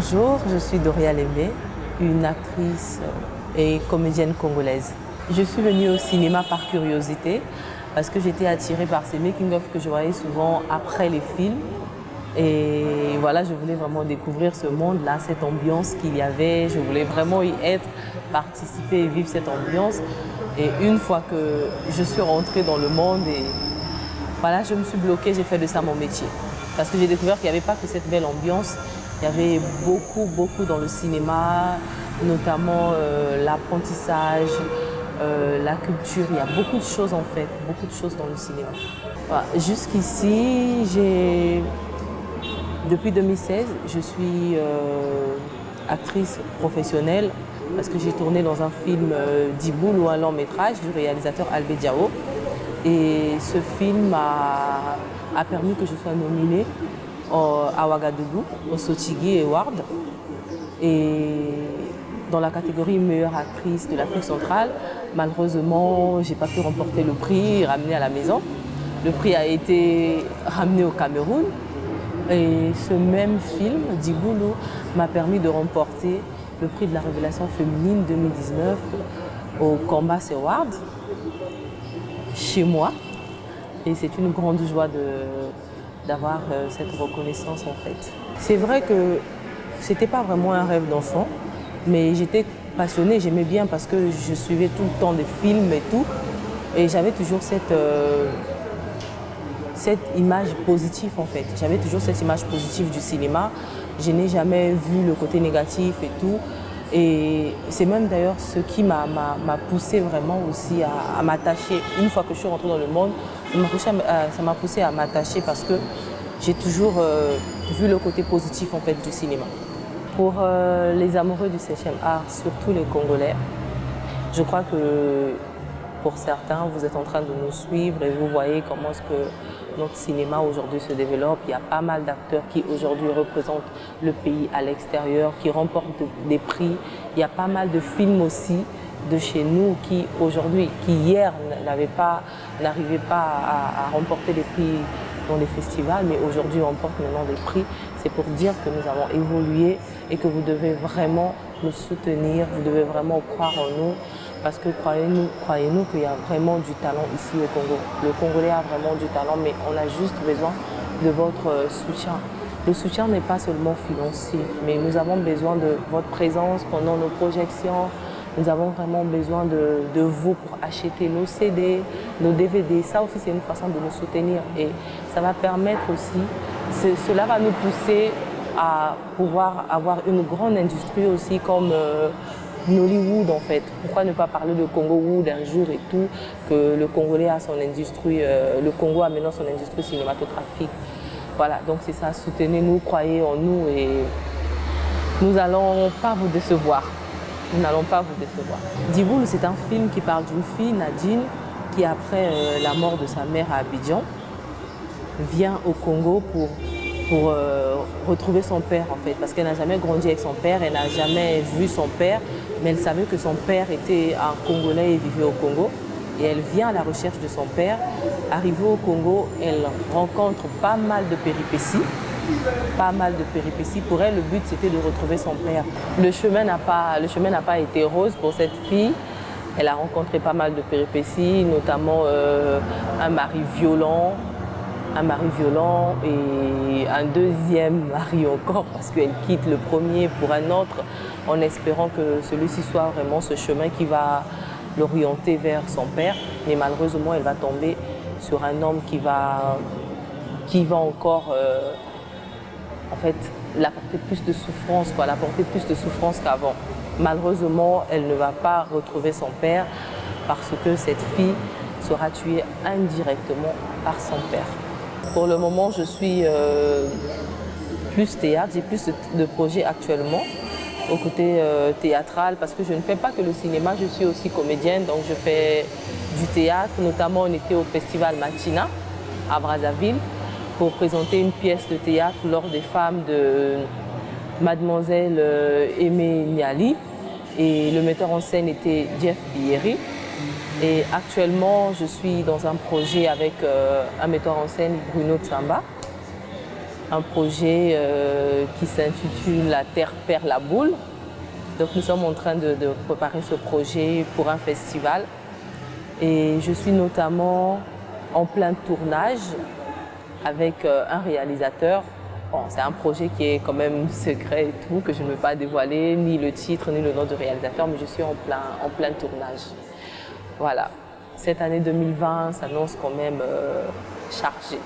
Bonjour, je suis Doria Lembe, une actrice et comédienne congolaise. Je suis venue au cinéma par curiosité parce que j'étais attirée par ces making-of que je voyais souvent après les films. Et voilà, je voulais vraiment découvrir ce monde-là, cette ambiance qu'il y avait. Je voulais vraiment y être, participer et vivre cette ambiance. Et une fois que je suis rentrée dans le monde, et voilà, je me suis bloquée, j'ai fait de ça mon métier. Parce que j'ai découvert qu'il n'y avait pas que cette belle ambiance, il y avait beaucoup dans le cinéma, notamment l'apprentissage, la culture. Il y a beaucoup de choses en fait, beaucoup de choses dans le cinéma. Voilà. Jusqu'ici, depuis 2016, je suis actrice professionnelle parce que j'ai tourné dans un film d'Iboul, un long métrage du réalisateur Albé Diao. Et ce film a permis que je sois nominée à Ouagadougou, au Sotigui Award. Et dans la catégorie meilleure actrice de l'Afrique centrale, malheureusement, je n'ai pas pu remporter le prix, ramener à la maison. Le prix a été ramené au Cameroun. Et ce même film, Diboulou, m'a permis de remporter le prix de la révélation féminine 2019 au Combas Award, chez moi. Et c'est une grande joie d'avoir cette reconnaissance en fait. C'est vrai que c'était pas vraiment un rêve d'enfant, mais j'étais passionnée, j'aimais bien parce que je suivais tout le temps des films et tout. Et j'avais toujours cette image positive en fait. J'avais toujours cette image positive du cinéma. Je n'ai jamais vu le côté négatif et tout. Et c'est même d'ailleurs ce qui m'a poussé vraiment aussi à m'attacher. Une fois que je suis rentrée dans le monde, ça m'a poussé à m'attacher parce que j'ai toujours vu le côté positif en fait du cinéma. Pour les amoureux du 7e art, surtout les Congolais, je crois que pour certains, vous êtes en train de nous suivre et vous voyez comment est-ce que notre cinéma aujourd'hui se développe. Il y a pas mal d'acteurs qui aujourd'hui représentent le pays à l'extérieur, qui remportent des prix. Il y a pas mal de films aussi de chez nous qui aujourd'hui, qui hier n'arrivaient pas à remporter des prix dans les festivals, mais aujourd'hui remportent maintenant des prix. C'est pour dire que nous avons évolué et que vous devez vraiment nous soutenir, vous devez vraiment croire en nous. Parce que croyez-nous qu'il y a vraiment du talent ici au Congo. Le Congolais a vraiment du talent, mais on a juste besoin de votre soutien. Le soutien n'est pas seulement financier, mais nous avons besoin de votre présence pendant nos projections. Nous avons vraiment besoin de vous pour acheter nos CD, nos DVD. Ça aussi, c'est une façon de nous soutenir. Et ça va permettre aussi, cela va nous pousser à pouvoir avoir une grande industrie aussi comme Nollywood en fait. Pourquoi ne pas parler de Congo-Wood un jour et tout, que le Congolais a son industrie, le Congo a maintenant son industrie cinématographique. Voilà, donc c'est ça, soutenez-nous, croyez en nous et nous n'allons pas vous décevoir. Nous n'allons pas vous décevoir. Diboulou, c'est un film qui parle d'une fille, Nadine, qui après la mort de sa mère à Abidjan, vient au Congo pour retrouver son père en fait, parce qu'elle n'a jamais grandi avec son père, elle n'a jamais vu son père, mais elle savait que son père était un Congolais et vivait au Congo. Et elle vient à la recherche de son père. Arrivée au Congo, elle rencontre pas mal de péripéties. Pour elle, le but, c'était de retrouver son père. Le chemin n'a pas été rose pour cette fille. Elle a rencontré pas mal de péripéties, notamment un mari violent et un deuxième mari encore parce qu'elle quitte le premier pour un autre en espérant que celui-ci soit vraiment ce chemin qui va l'orienter vers son père. Mais malheureusement, elle va tomber sur un homme qui va encore en fait, l'apporter plus de souffrance, l'apporter plus de souffrance qu'avant. Malheureusement, elle ne va pas retrouver son père parce que cette fille sera tuée indirectement par son père. Pour le moment, je suis plus théâtre, j'ai plus de projets actuellement au côté théâtral parce que je ne fais pas que le cinéma, je suis aussi comédienne, donc je fais du théâtre. Notamment, on était au festival Matina à Brazzaville pour présenter une pièce de théâtre lors des femmes de Mademoiselle Aimée Niali et le metteur en scène était Jeff Bieri. Et actuellement, je suis dans un projet avec un metteur en scène, Bruno Tsamba. un projet qui s'intitule La Terre perd la boule. Donc nous sommes en train de préparer ce projet pour un festival. Et je suis notamment en plein tournage avec un réalisateur. Bon, c'est un projet qui est quand même secret et tout, que je ne veux pas dévoiler, ni le titre, ni le nom du réalisateur, mais je suis en plein tournage. Voilà. Cette année 2020 s'annonce quand même chargée.